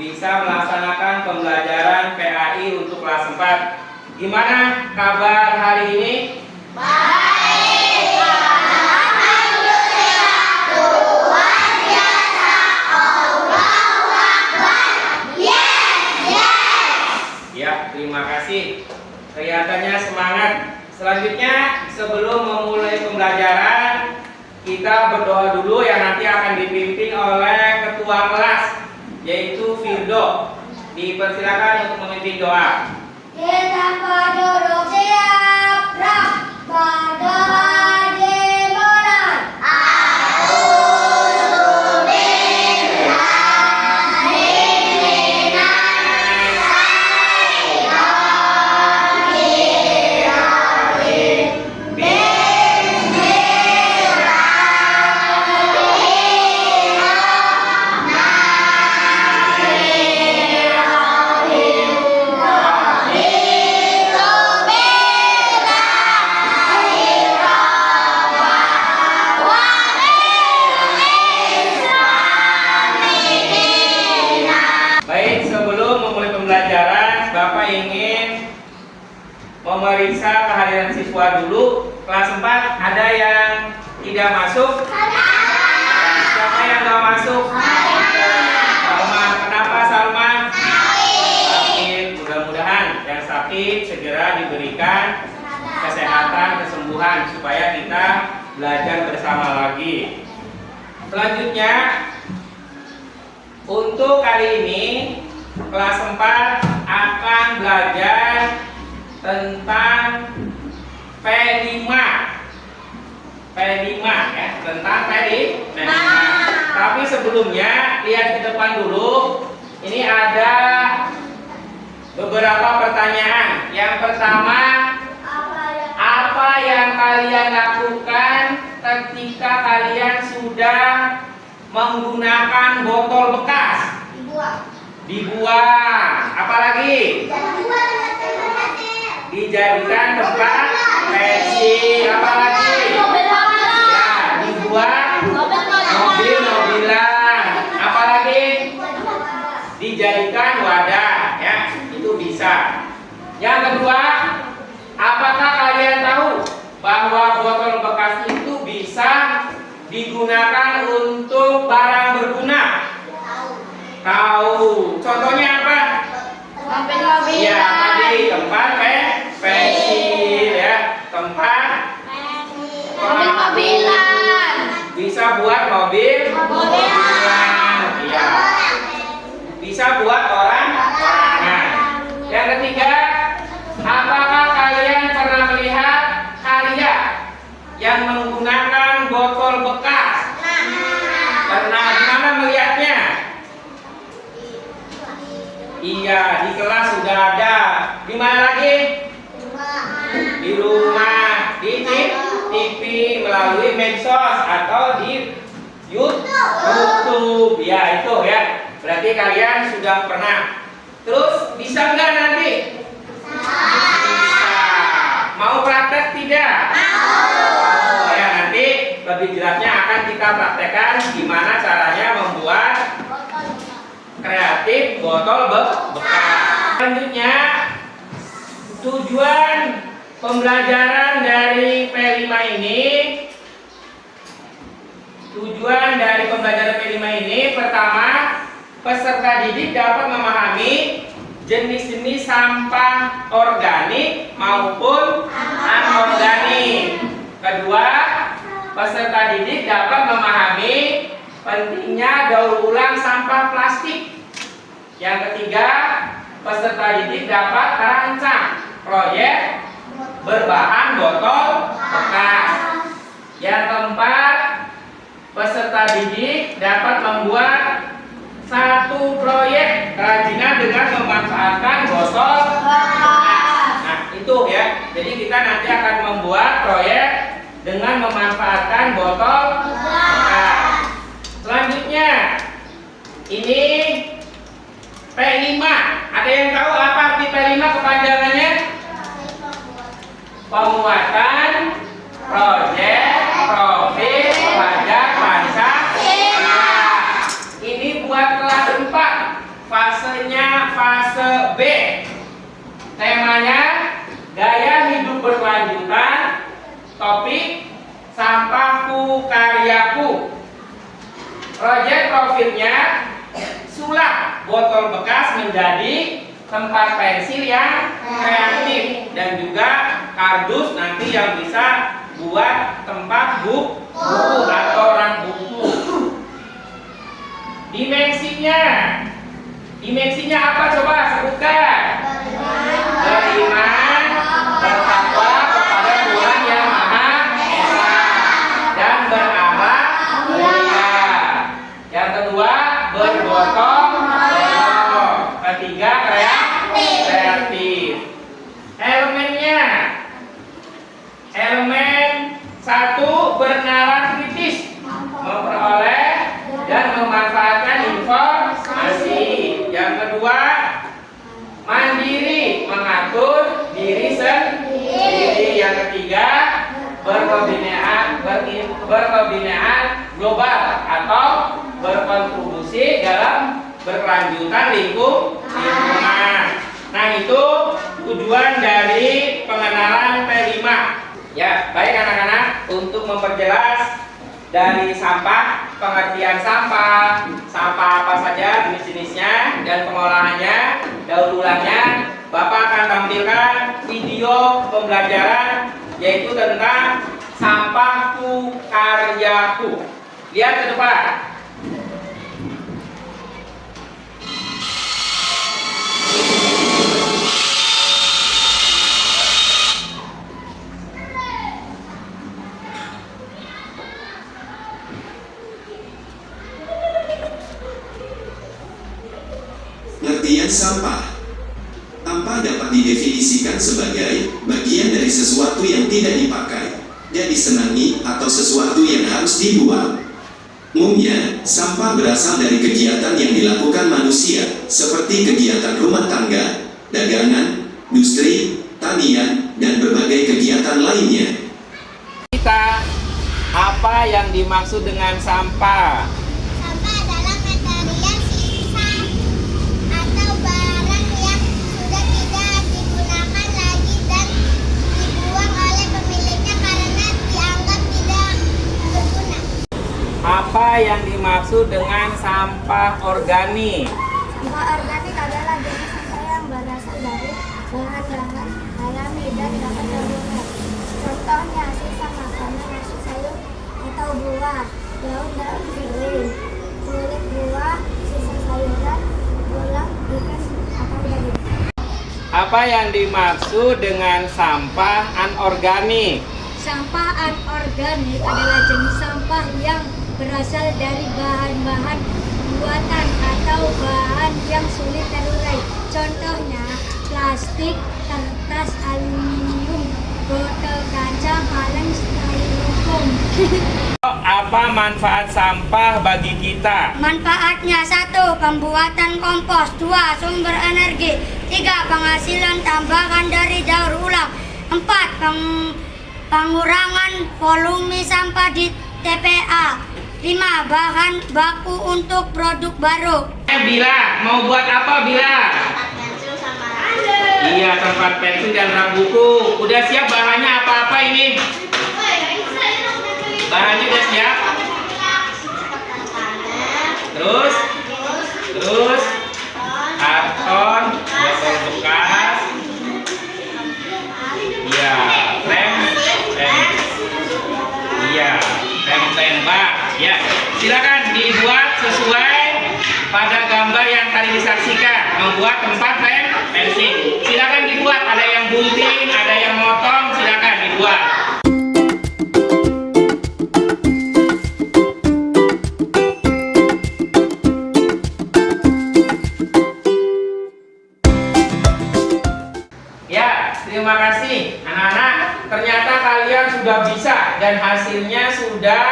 bisa melaksanakan pembelajaran PAI untuk kelas 4. Gimana kabar hari ini? Baik, alhamdulillah, luar biasa, Allahu Akbar. Yes. Ya, terima kasih. Kelihatannya semangat. Selanjutnya, sebelum memulai pembelajaran, kita berdoa dulu yang nanti akan dipimpin oleh ketua kelas, yaitu Firdo. Dipersilakan untuk memimpin doa. Kita duduk siap, berdoa dimulai. A'udzu billahi minas syaitonir rajim. Baik, sebelum memulai pembelajaran, Bapak ingin memeriksa kehadiran siswa dulu. Kelas 4 ada yang tidak masuk? Siapa yang nggak masuk? Salma. Kenapa Salma? Sakit. Mudah-mudahan yang sakit segera diberikan kesehatan, kesembuhan supaya kita belajar bersama lagi. Selanjutnya, untuk kali ini kelas 4 akan belajar tentang P5 ya, tentang P5. Tapi sebelumnya lihat ke depan dulu. Ini ada beberapa pertanyaan. Yang pertama, apa yang kalian lakukan ketika kalian sudah menggunakan botol bekas? Dibuang. Apalagi? Dijadikan tempat pensil. Apalagi? Ya, dibuang mobil-mobilan. Apalagi? Dijadikan wadah. Ya, itu bisa. Yang kedua, apakah kalian tahu bahwa botol bekas itu bisa digunakan untuk barang berguna? Tahu. Contohnya apa? Ya, tadi tempat pensil ya, tempat Mobil-mobilan. bisa buat mobil-mobilan. Ya. Bisa buat orang-orangan. Yang ketiga, apakah kalian pernah melihat karya yang menggunakan botol bekas? Pernah. Di mana melihatnya? Iya, di kelas sudah ada. Di mana lagi? Di rumah, di TV, melalui medsos atau di YouTube. Ya, itu ya. Berarti kalian sudah pernah. Terus bisa nggak nanti? Bisa. Mau praktek tidak? Oh ya, nanti lebih jelasnya akan kita praktekkan gimana caranya membuat kreatif botol bekas. Selanjutnya, tujuan pembelajaran dari P5 ini, pertama, peserta didik dapat memahami jenis-jenis sampah organik maupun anorganik. Kedua, peserta didik dapat memahami pentingnya daur ulang sampah plastik. Yang ketiga, peserta didik dapat merancang proyek berbahan botol bekas. Yang keempat, peserta didik dapat membuat satu proyek kerajinan dengan memanfaatkan botol bekas. Nah, itu ya. Jadi kita nanti akan membuat proyek dengan memanfaatkan botol bekas. Selanjutnya, ini P5. Ada yang tahu apa arti P5 kepanjangannya? Pemuatan proyek profil pelajar Pancasila. Ini buat kelas 4 fase sampahku karyaku. Proyek profilnya sulap botol bekas menjadi tempat pensil yang kreatif dan juga kardus nanti yang bisa buat tempat buku atau rak buku. Dimensinya apa coba sebutkan? Beriman, bertakwa kepada Tuhan yang Maha Esa dan berakhlak mulia. Yang kedua, bergotong royong. Ketiga, kreatif. Elemen satu, bernalar kritis, memperoleh dan memanfaatkan informasi. Yang kedua, mandiri, mengatur diri sendiri. Yang ketiga, berkebinaan global atau berkontribusi dalam berkelanjutan lingkungan. Nah, itu tujuan dari pengenalan P5. Ya, baik anak-anak, untuk memperjelas dari sampah, pengertian sampah apa saja jenis-jenisnya dan pengolahannya, daur ulangnya, Bapak akan tampilkan video pembelajaran yaitu tentang sampahku karyaku. Lihat ke depan. Pengertian sampah. Sampah dapat didefinisikan sebagai bagian dari sesuatu yang tidak dipakai, tidak disenangi, atau sesuatu yang harus dibuang. Umumnya, sampah berasal dari kegiatan yang dilakukan manusia, seperti kegiatan rumah tangga, dagangan, industri, tanian, dan berbagai kegiatan lainnya. Kita, apa yang dimaksud dengan sampah? Sampah adalah material sisa atau barang yang sudah tidak digunakan lagi dan dibuang oleh pemiliknya karena dianggap tidak berguna. Apa yang dimaksud dengan sampah organik? Sampah organik adalah jenis sampah yang berasal dari bahan-bahan alami dan dapat terurai. Contohnya sisa makanan, nasi sayur atau buah, daun-daun kering, kulit buah, sisa sayuran, tulang ikan atau daging. Apa yang dimaksud dengan sampah anorganik? Sampah anorganik adalah jenis sampah yang berasal dari bahan-bahan buatan atau bahan yang sulit terurai. Contohnya plastik, kertas, aluminium, botol kaca, kaleng, styrofoam. Apa manfaat sampah bagi kita? Manfaatnya: 1. Pembuatan kompos. 2. Sumber energi. 3. Penghasilan tambahan dari daur ulang. 4. Pengurangan volume sampah di TPA. 5. Bahan baku untuk produk baru. Bila, mau buat apa Bila? Pensil sama Iya, tempat pensil dan rak buku. Udah siap bahannya apa-apa ini? Bahannya udah siap? Terus karton, botol bekas, iya, rem tembak, ya. Silakan dibuat sesuai pada gambar yang tadi disaksikan. Membuat tempat pensil. Silakan dibuat. Ada yang gunting, ada yang motong. Silakan dibuat. Terima kasih anak-anak, ternyata kalian sudah bisa dan hasilnya sudah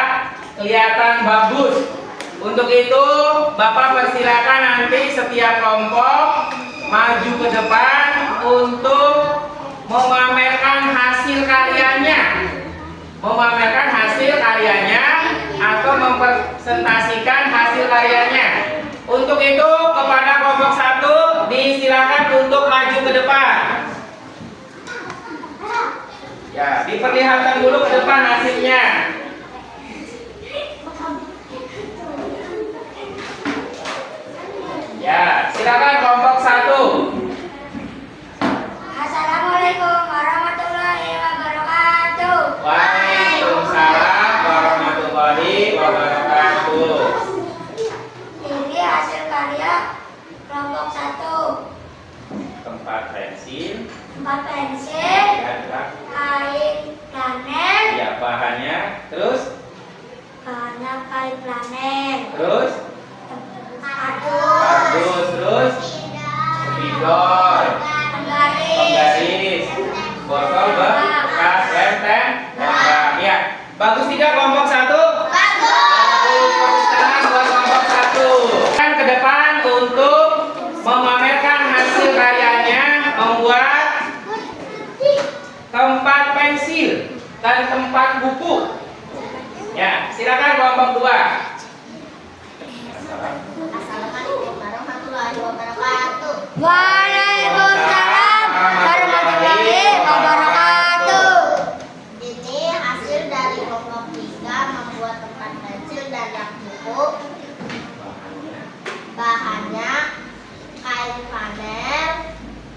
kelihatan bagus. Untuk itu Bapak persilakan nanti setiap kelompok maju ke depan untuk memamerkan hasil karyanya atau mempresentasikan hasil karyanya. Untuk itu kepada kelompok 1 disilakan untuk maju ke depan. Ya, diperlihatkan dulu ke depan hasilnya. silakan kelompok 1. Assalamualaikum warahmatullahi wabarakatuh. Waalaikumsalam warahmatullahi wabarakatuh. Ini hasil karya kelompok 1. Tempat pensil, Tempat pensil, ya, kain planet, ya bahannya, terus bahannya kain planet, terus kardus, terus spidol, penggaris, botol bekas, lem, tembak. Ya, bagus tidak kelompok 1? Bagus. Tepuk tangan buat kelompok 1. Kan ke depan untuk memamerkan hasil karyanya membuat tempat pensil dan tempat buku. Ya, silakan kelompok 2. Assalamualaikum warahmatullahi wabarakatuh. Waalaikumsalam warahmatullahi wabarakatuh. Ini hasil dari kelompok 3 membuat tempat pensil dan rak buku. Bahannya kain flanel,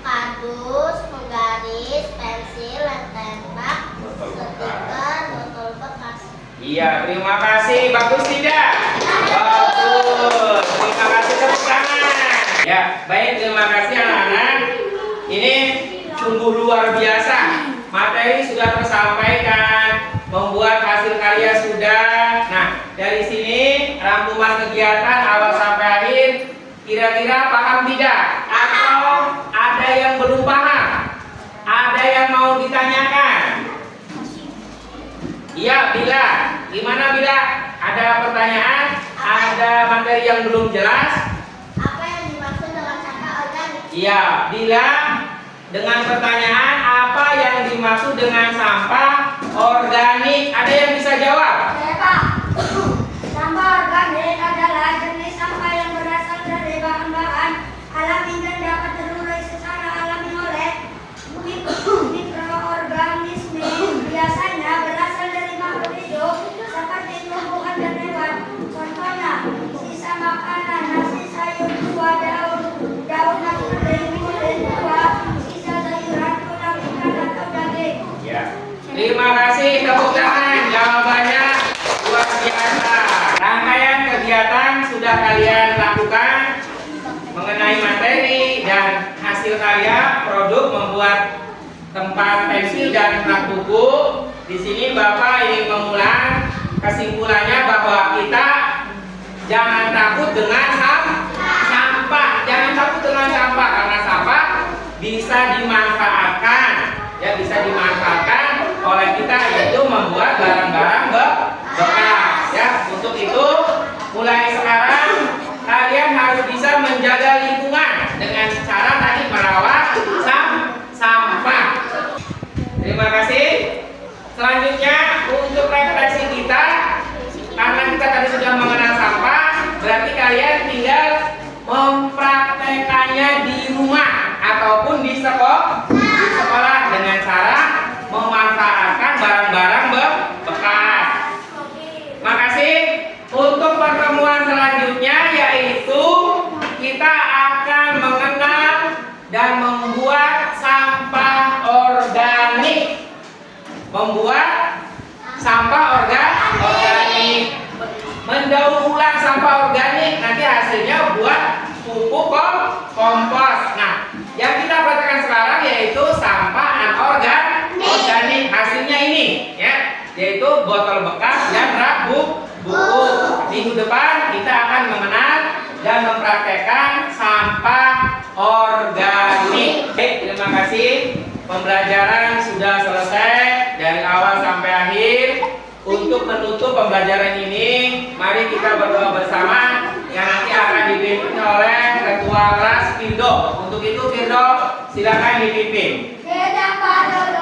kardus, penggaris, pensil, lem tembak, stiker, botol bekas. Iya, terima kasih. Bagus tidak? Bagus. Terima kasih, tepuk tangan. Ya, baik, terima kasih anak-anak. Ini sungguh luar biasa. Materi sudah tersampaikan, membuat hasil karya sudah. Nah, dari sini rangkuman kegiatan awal sampai akhir kira-kira paham tidak? Atau ada yang belum paham? Ada yang mau ditanyakan? Iya, Bila. Gimana Bila? Ada pertanyaan? Ada materi yang belum jelas? Apa yang dimaksud dengan sampah organik? Iya, Bila. Dengan pertanyaan apa yang dimaksud dengan sampah organik? Ada yang bisa jawab? Saya Pak, sampah organik adalah jenis sampah yang berasal dari bahan-bahan alami dan dapat terurai secara alami oleh mikroorganisme. Biasanya berasal dari makhluk hidup seperti tumbuhan dan hewan. Contohnya, sisa makanan, nasi, sayur, buah, daun nasi kering, kulit buah, sisa sayuran, tulang ikan atau daging. Ya. Terima kasih, tepuk tangan. Jawabannya luar biasa. Rangkaian kegiatan sudah kalian lakukan mengenai materi dan hasil karya produk membuat tempat pensil dan rak buku. Di sini Bapak ingin mengulang kesimpulannya bahwa kita jangan takut dengan sampah. Jangan takut dengan sampah karena sampah bisa dimanfaatkan. Ya, bisa dimanfaatkan oleh kita, yaitu membuat barang-barang bekas. Ya, untuk itu mulai sekarang kalian harus bisa menjaga lingkungan dengan cara tadi merawat sampah. Terima kasih. Selanjutnya untuk refleksi kita, karena kita tadi sudah mengenal sampah, berarti kalian tinggal mempraktekannya di rumah ataupun di sekolah dengan cara memanfaatkan barang-barang bekas. Makasih. Untuk pertemuan selanjutnya yaitu kita akan mengenal dan membuat sampah organik. Membuat sampah organik. Mendaur ulang sampah organik, nanti hasilnya buat pupuk kompos. Nah, yang kita praktekkan sekarang yaitu sampah anorganik. Hasilnya ini ya, yaitu botol bekas dan rak buku. Minggu depan kita akan mengenal dan mempraktekkan sampah organik. Baik, terima kasih. Pembelajaran sudah selesai dari awal sampai akhir. Untuk menutup pembelajaran ini, mari kita berdoa bersama yang nanti akan dipimpin oleh Ketua Kelas Firdo. Untuk itu Firdo, silakan dipimpin. Kita pada